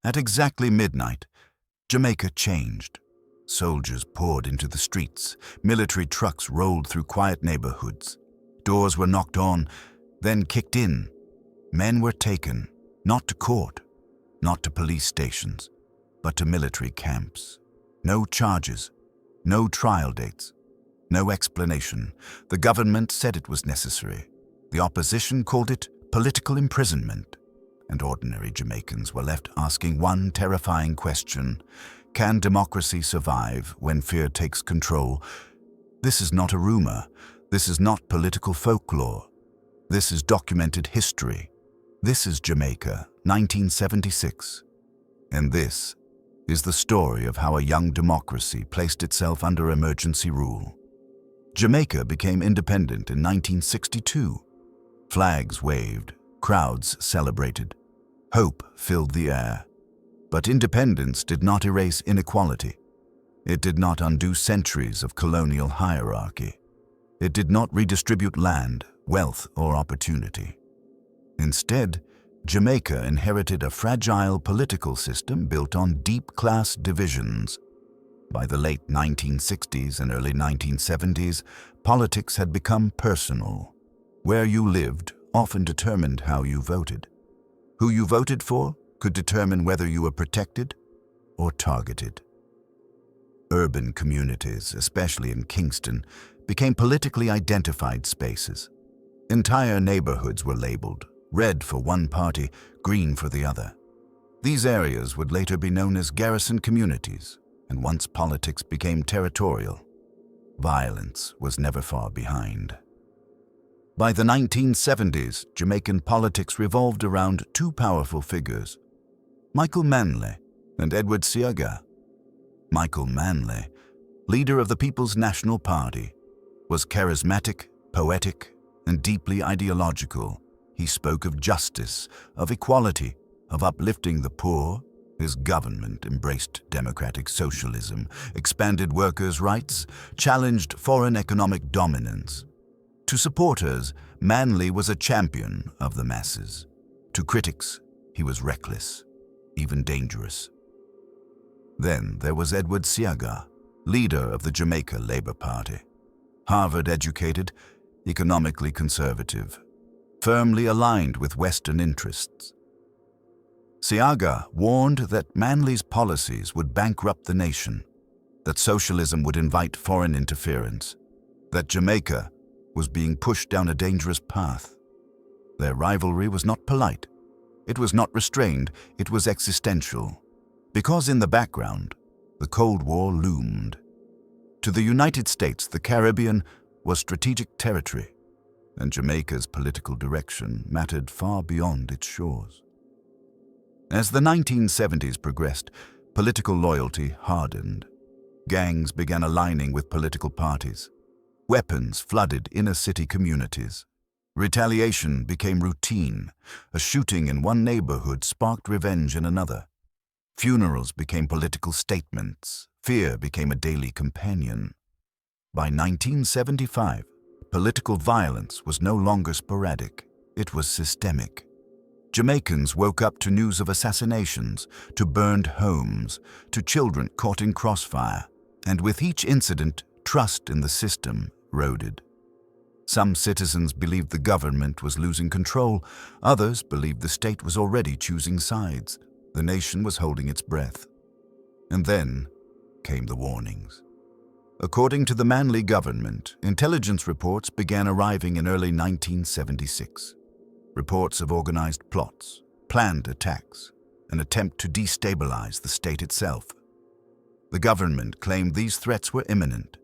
At exactly midnight, Jamaica changed. Soldiers poured into the streets. Military trucks rolled through quiet neighborhoods. Doors were knocked on, then kicked in. Men were taken, not to court, not to police stations, but to military camps. No charges, no trial dates, no explanation. The government said it was necessary. The opposition called it political imprisonment. And ordinary Jamaicans were left asking one terrifying question: can democracy survive when fear takes control? This is not a rumor. This is not political folklore. This is documented history. This is Jamaica, 1976. And this is the story of how a young democracy placed itself under emergency rule. Jamaica became independent in 1962. Flags waved, crowds celebrated. Hope filled the air. But independence did not erase inequality. It did not undo centuries of colonial hierarchy. It did not redistribute land, wealth, or opportunity. Instead, Jamaica inherited a fragile political system built on deep class divisions. By the late 1960s and early 1970s, politics had become personal. Where you lived often determined how you voted. Who you voted for could determine whether you were protected or targeted. Urban communities, especially in Kingston, became politically identified spaces. Entire neighborhoods were labeled, red for one party, green for the other. These areas would later be known as garrison communities, and once politics became territorial, violence was never far behind. By the 1970s, Jamaican politics revolved around two powerful figures, Michael Manley and Edward Seaga. Michael Manley, leader of the People's National Party, was charismatic, poetic, and deeply ideological. He spoke of justice, of equality, of uplifting the poor. His government embraced democratic socialism, expanded workers' rights, challenged foreign economic dominance. To supporters, Manley was a champion of the masses. To critics, he was reckless, even dangerous. Then there was Edward Seaga, leader of the Jamaica Labour Party. Harvard-educated, economically conservative, firmly aligned with Western interests. Seaga warned that Manley's policies would bankrupt the nation, that socialism would invite foreign interference, that Jamaica was being pushed down a dangerous path. Their rivalry was not polite. It was not restrained. It was existential. Because in the background, the Cold War loomed. To the United States, the Caribbean was strategic territory, and Jamaica's political direction mattered far beyond its shores. As the 1970s progressed, political loyalty hardened. Gangs began aligning with political parties. Weapons flooded inner-city communities. Retaliation became routine. A shooting in one neighborhood sparked revenge in another. Funerals became political statements. Fear became a daily companion. By 1975, political violence was no longer sporadic. It was systemic. Jamaicans woke up to news of assassinations, to burned homes, to children caught in crossfire, and with each incident, trust in the system eroded. Some citizens believed the government was losing control. Others believed the state was already choosing sides. The nation was holding its breath. And then came the warnings. According to the Manley government, intelligence reports began arriving in early 1976. Reports of organized plots, planned attacks, an attempt to destabilize the state itself. The government claimed these threats were imminent,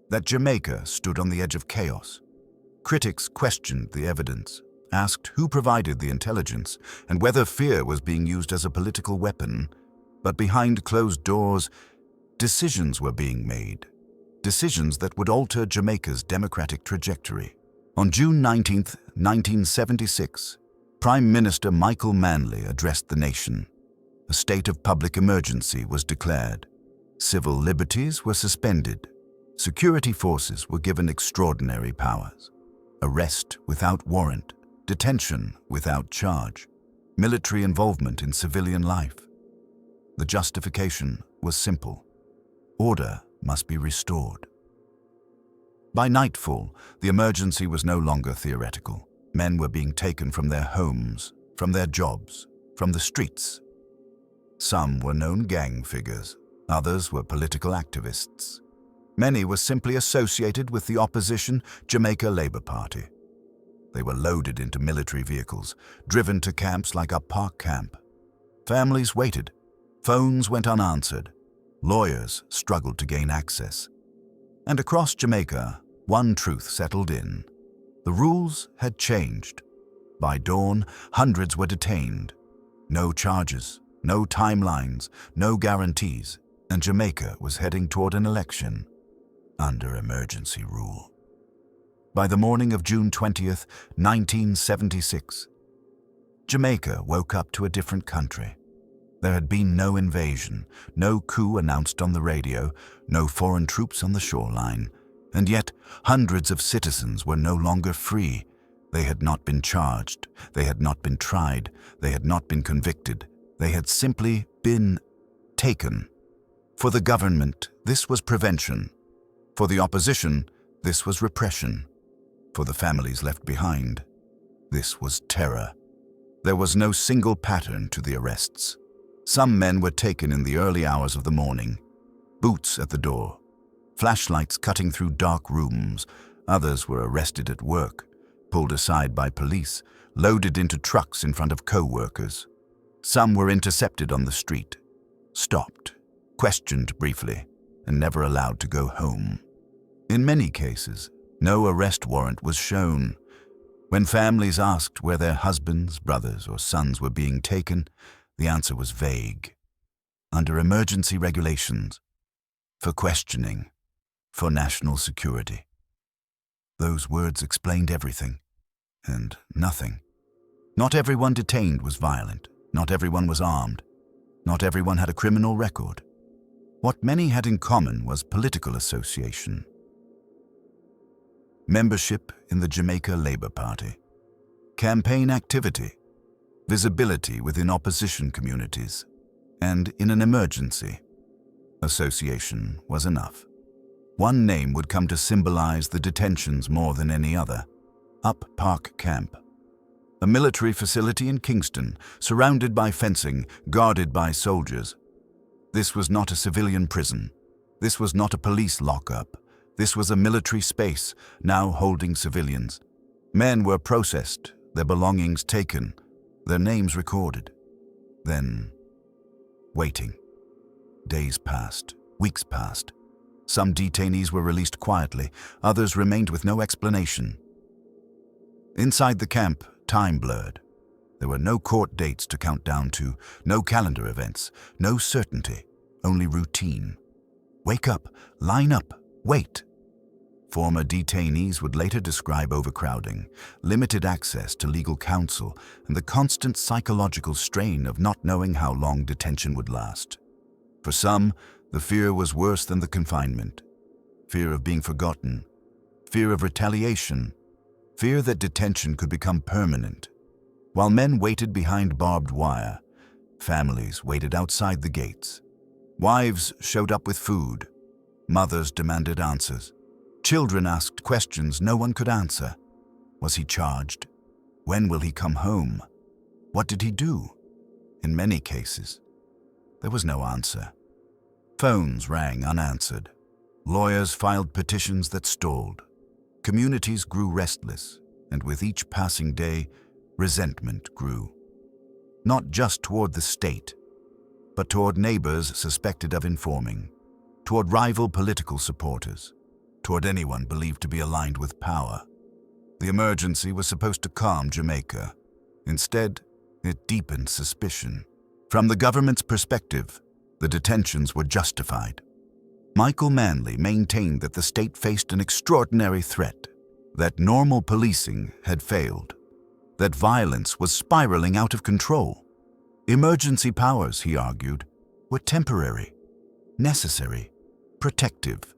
that Jamaica stood on the edge of chaos. Critics questioned the evidence, asked who provided the intelligence and whether fear was being used as a political weapon. But behind closed doors, decisions were being made. Decisions that would alter Jamaica's democratic trajectory. On June 19, 1976, Prime Minister Michael Manley addressed the nation. A state of public emergency was declared. Civil liberties were suspended. Security forces were given extraordinary powers. Arrest without warrant, detention without charge, military involvement in civilian life. The justification was simple. Order must be restored. By nightfall, the emergency was no longer theoretical. Men were being taken from their homes, from their jobs, from the streets. Some were known gang figures, others were political activists. Many were simply associated with the opposition Jamaica Labour Party. They were loaded into military vehicles, driven to camps like a park camp. Families waited. Phones went unanswered. Lawyers struggled to gain access. And across Jamaica, one truth settled in. The rules had changed. By dawn, hundreds were detained. No charges, no timelines, no guarantees, and Jamaica was heading toward an election under emergency rule. By the morning of June 20th, 1976, Jamaica woke up to a different country. There had been no invasion, no coup announced on the radio, no foreign troops on the shoreline, and yet hundreds of citizens were no longer free. They had not been charged, they had not been tried, they had not been convicted, they had simply been taken. For the government, this was prevention. For the opposition, this was repression. For the families left behind, this was terror. There was no single pattern to the arrests. Some men were taken in the early hours of the morning, boots at the door, flashlights cutting through dark rooms. Others were arrested at work, pulled aside by police, loaded into trucks in front of co-workers. Some were intercepted on the street, stopped, questioned briefly, and never allowed to go home. In many cases, no arrest warrant was shown. When families asked where their husbands, brothers, or sons were being taken, the answer was vague. Under emergency regulations, for questioning, for national security. Those words explained everything, and nothing. Not everyone detained was violent. Not everyone was armed. Not everyone had a criminal record. What many had in common was political association. Membership in the Jamaica Labour Party. Campaign activity. Visibility within opposition communities. And in an emergency, association was enough. One name would come to symbolize the detentions more than any other: Up Park Camp. A military facility in Kingston, surrounded by fencing, guarded by soldiers. This was not a civilian prison. This was not a police lockup. This was a military space, now holding civilians. Men were processed, their belongings taken, their names recorded. Then, waiting. Days passed, weeks passed. Some detainees were released quietly, others remained with no explanation. Inside the camp, time blurred. There were no court dates to count down to, no calendar events, no certainty, only routine. Wake up, line up, wait. Former detainees would later describe overcrowding, limited access to legal counsel, and the constant psychological strain of not knowing how long detention would last. For some, the fear was worse than the confinement. Fear of being forgotten, fear of retaliation, fear that detention could become permanent. While men waited behind barbed wire, families waited outside the gates. Wives showed up with food. Mothers demanded answers. Children asked questions no one could answer. Was he charged? When will he come home? What did he do? In many cases, there was no answer. Phones rang unanswered. Lawyers filed petitions that stalled. Communities grew restless, and with each passing day, resentment grew. Not just toward the state, but toward neighbors suspected of informing, toward rival political supporters, toward anyone believed to be aligned with power. The emergency was supposed to calm Jamaica. Instead, it deepened suspicion. From the government's perspective, the detentions were justified. Michael Manley maintained that the state faced an extraordinary threat, that normal policing had failed, that violence was spiraling out of control. Emergency powers, he argued, were temporary, necessary, protective.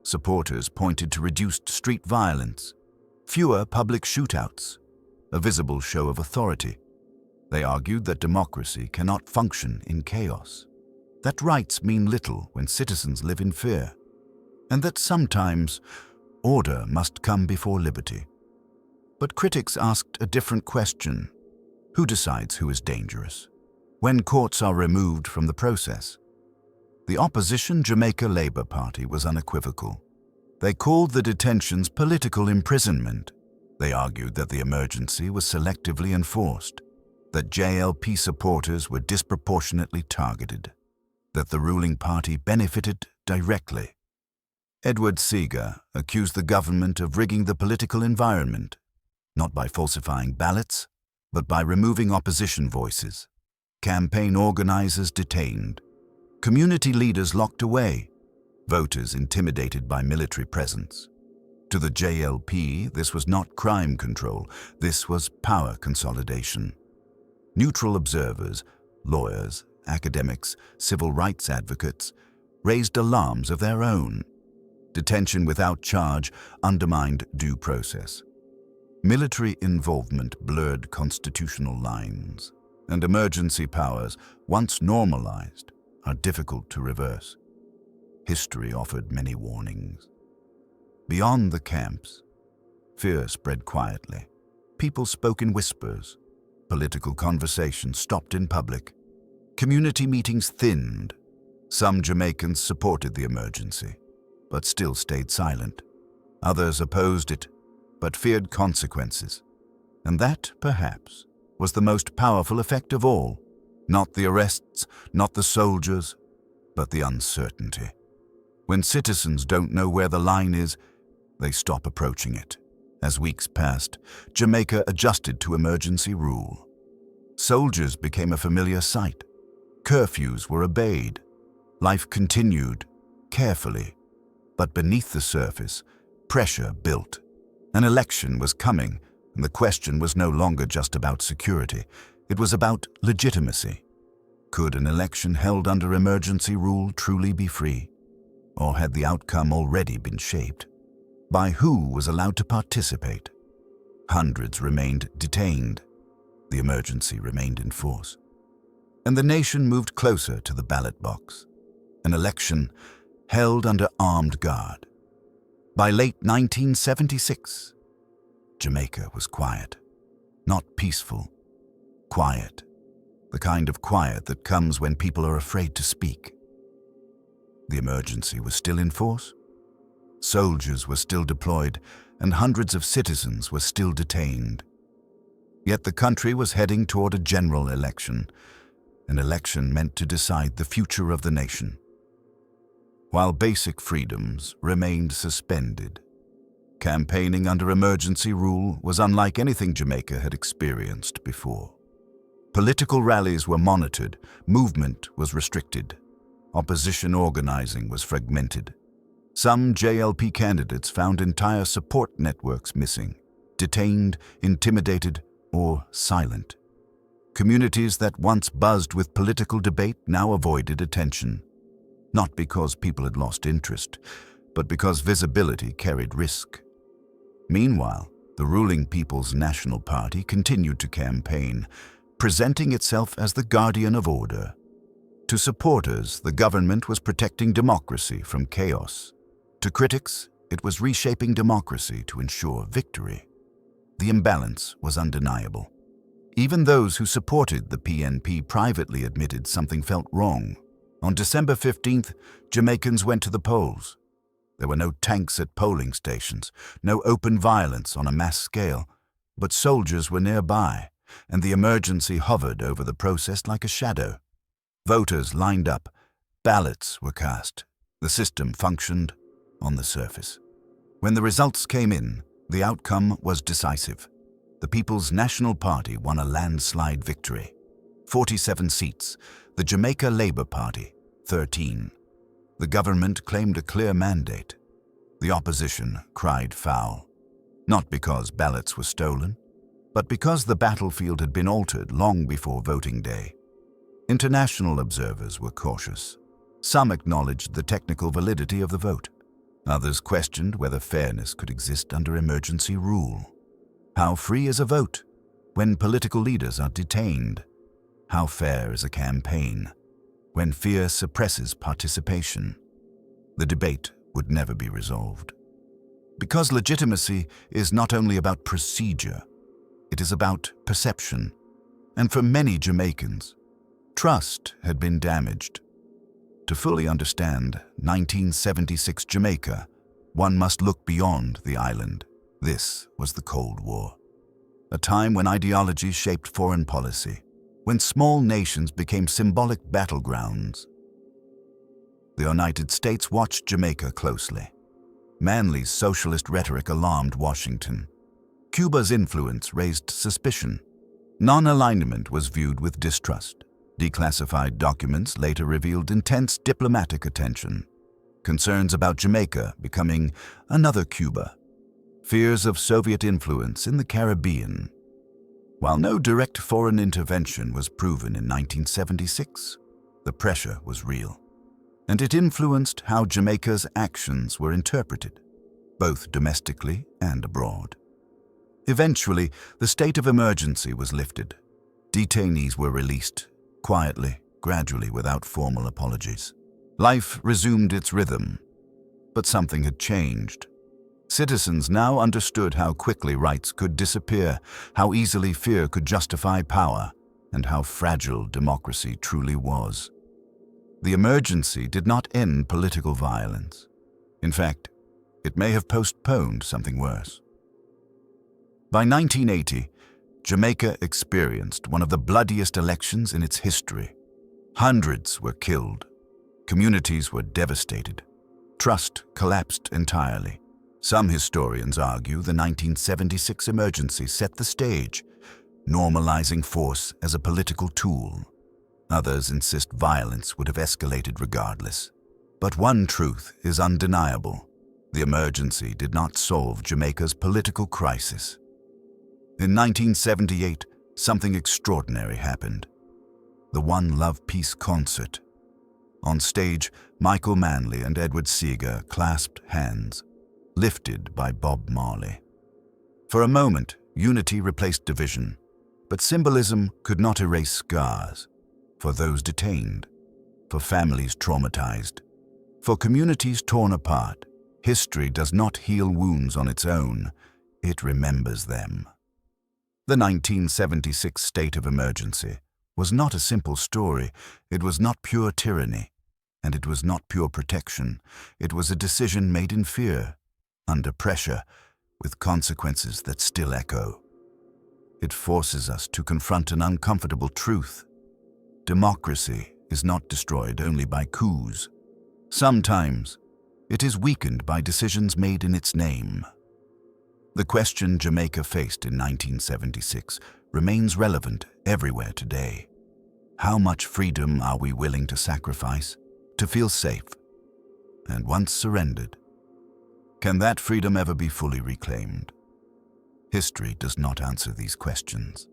Supporters pointed to reduced street violence, fewer public shootouts, a visible show of authority. They argued that democracy cannot function in chaos. that rights mean little when citizens live in fear, and that sometimes order must come before liberty. But critics asked a different question. Who decides who is dangerous? When courts are removed from the process? The opposition Jamaica Labour Party was unequivocal. They called the detentions political imprisonment. They argued that the emergency was selectively enforced, that JLP supporters were disproportionately targeted, that the ruling party benefited directly. Edward Seager accused the government of rigging the political environment, not by falsifying ballots, but by removing opposition voices. Campaign organizers detained, community leaders locked away, voters intimidated by military presence. To the JLP, this was not crime control, this was power consolidation. Neutral observers, lawyers, academics, civil rights advocates raised alarms of their own. Detention without charge undermined due process. Military involvement blurred constitutional lines, and emergency powers, once normalized, are difficult to reverse. History offered many warnings. Beyond the camps, fear spread quietly. People spoke in whispers. Political conversation stopped in public. Community meetings thinned. Some Jamaicans supported the emergency, but still stayed silent. Others opposed it, but feared consequences. And that, perhaps, was the most powerful effect of all. Not the arrests, not the soldiers, but the uncertainty. When citizens don't know where the line is, they stop approaching it. As weeks passed, Jamaica adjusted to emergency rule. Soldiers became a familiar sight. Curfews were obeyed. Life continued, carefully. But beneath the surface, pressure built. An election was coming, and the question was no longer just about security. It was about legitimacy. Could an election held under emergency rule truly be free? Or had the outcome already been shaped? By who was allowed to participate? Hundreds remained detained. The emergency remained in force. And the nation moved closer to the ballot box. An election held under armed guard. By late 1976, Jamaica was quiet. Not peaceful. Quiet. The kind of quiet that comes when people are afraid to speak. The emergency was still in force. Soldiers were still deployed, and hundreds of citizens were still detained. Yet the country was heading toward a general election, an election meant to decide the future of the nation. While basic freedoms remained suspended, campaigning under emergency rule was unlike anything Jamaica had experienced before. Political rallies were monitored, movement was restricted, opposition organizing was fragmented. Some JLP candidates found entire support networks missing, detained, intimidated, or silent. Communities that once buzzed with political debate now avoided attention. Not because people had lost interest, but because visibility carried risk. Meanwhile, the ruling People's National Party continued to campaign, presenting itself as the guardian of order. To supporters, the government was protecting democracy from chaos. To critics, it was reshaping democracy to ensure victory. The imbalance was undeniable. Even those who supported the PNP privately admitted something felt wrong. On December 15th, Jamaicans went to the polls. There were no tanks at polling stations, no open violence on a mass scale, but soldiers were nearby, and the emergency hovered over the process like a shadow. Voters lined up, ballots were cast. The system functioned on the surface. When the results came in, the outcome was decisive. The People's National Party won a landslide victory. 47 seats, the Jamaica Labour Party, 13. The government claimed a clear mandate. The opposition cried foul, not because ballots were stolen, but because the battlefield had been altered long before voting day. International observers were cautious. Some acknowledged the technical validity of the vote. Others questioned whether fairness could exist under emergency rule. How free is a vote when political leaders are detained? How fair is a campaign when fear suppresses participation, the debate would never be resolved. Because legitimacy is not only about procedure, it is about perception. And for many Jamaicans, trust had been damaged. To fully understand 1976 Jamaica, one must look beyond the island. This was the Cold War, a time when ideology shaped foreign policy, when small nations became symbolic battlegrounds. The United States watched Jamaica closely. Manley's socialist rhetoric alarmed Washington. Cuba's influence raised suspicion. Non-alignment was viewed with distrust. Declassified documents later revealed intense diplomatic attention. Concerns about Jamaica becoming another Cuba. Fears of Soviet influence in the Caribbean. While no direct foreign intervention was proven in 1976, the pressure was real, and it influenced how Jamaica's actions were interpreted, both domestically and abroad. Eventually, the state of emergency was lifted. Detainees were released, quietly, gradually, without formal apologies. Life resumed its rhythm, but something had changed. Citizens now understood how quickly rights could disappear, how easily fear could justify power, and how fragile democracy truly was. The emergency did not end political violence. In fact, it may have postponed something worse. By 1980, Jamaica experienced one of the bloodiest elections in its history. Hundreds were killed. Communities were devastated. Trust collapsed entirely. Some historians argue the 1976 emergency set the stage, normalizing force as a political tool. Others insist violence would have escalated regardless. But one truth is undeniable. The emergency did not solve Jamaica's political crisis. In 1978, something extraordinary happened. The One Love Peace concert. On stage, Michael Manley and Edward Seeger clasped hands, lifted by Bob Marley. For a moment, unity replaced division, but symbolism could not erase scars. For those detained, for families traumatized, for communities torn apart, history does not heal wounds on its own, it remembers them. The 1976 state of emergency was not a simple story. It was not pure tyranny, and it was not pure protection. It was a decision made in fear, under pressure, with consequences that still echo. It forces us to confront an uncomfortable truth. Democracy is not destroyed only by coups. Sometimes, it is weakened by decisions made in its name. The question Jamaica faced in 1976 remains relevant everywhere today. How much freedom are we willing to sacrifice to feel safe? And once surrendered, can that freedom ever be fully reclaimed? History does not answer these questions.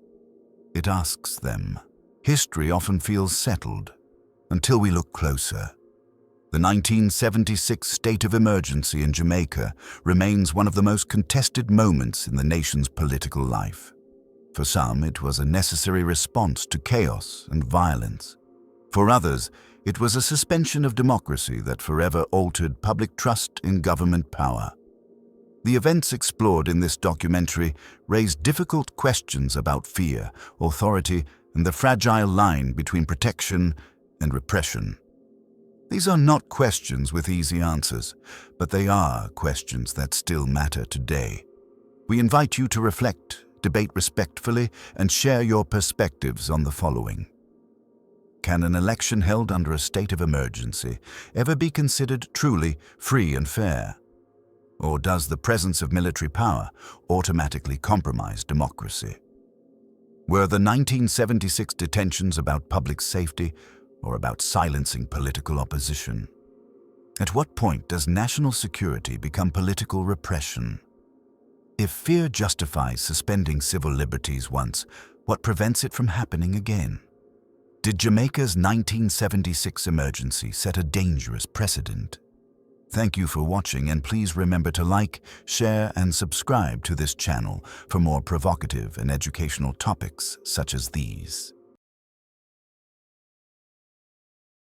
It asks them. History often feels settled until we look closer. The 1976 state of emergency in Jamaica remains one of the most contested moments in the nation's political life. For some, it was a necessary response to chaos and violence. For others, it was a suspension of democracy that forever altered public trust in government power. The events explored in this documentary raised difficult questions about fear, authority, and the fragile line between protection and repression. These are not questions with easy answers, but they are questions that still matter today. We invite you to reflect, debate respectfully, and share your perspectives on the following. Can an election held under a state of emergency ever be considered truly free and fair? Or does the presence of military power automatically compromise democracy? Were the 1976 detentions about public safety or about silencing political opposition? At what point does national security become political repression? If fear justifies suspending civil liberties once, what prevents it from happening again? Did Jamaica's 1976 emergency set a dangerous precedent? Thank you for watching, and please remember to like, share, and subscribe to this channel for more provocative and educational topics such as these.